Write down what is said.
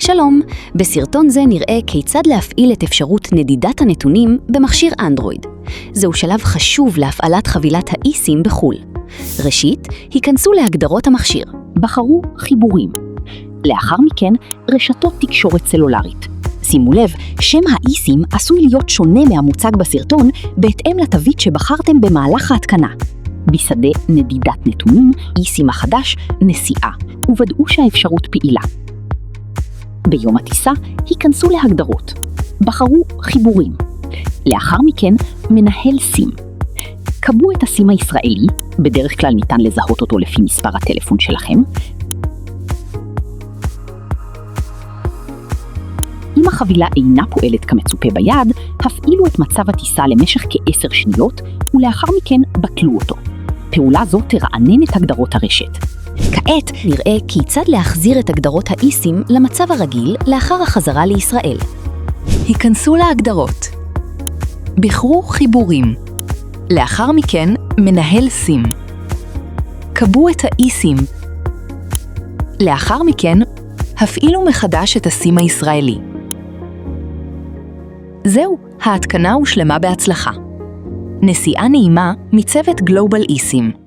שלום, בסרטון זה נראה כיצד להפעיל את אפשרות נדידת הנתונים במכשיר אנדרואיד. זהו שלב חשוב להפעלת חבילת האיסים בחול. ראשית, היכנסו להגדרות המכשיר. בחרו חיבורים. לאחר מכן, רשתות תקשורת סלולרית. שימו לב, שם האיסים עשוי להיות שונה מהמוצג בסרטון בהתאם לתווית שבחרתם במהלך ההתקנה. בשדה נדידת נתונים, איסים החדש, נסיעה, וודאו שהאפשרות פעילה. ביום הטיסה, היכנסו להגדרות. בחרו חיבורים. לאחר מכן, מנהל סים. קבעו את הסים הישראלי, בדרך כלל ניתן לזהות אותו לפי מספר הטלפון שלכם. אם החבילה אינה פועלת כמצופה ביד, הפעילו את מצב הטיסה למשך כ10 שניות, ולאחר מכן בטלו אותו. פעולה זו תרענן את הגדרות הרשת. כעת נראה כיצד להחזיר את הגדרות האיסים למצב הרגיל לאחר החזרה לישראל. היכנסו להגדרות. בחרו חיבורים. לאחר מכן, מנהל סים. קבעו את האיסים. לאחר מכן, הפעילו מחדש את הסים הישראלי. זהו, ההתקנה הושלמה בהצלחה. נסיעה נעימה מצוות גלובל איסים.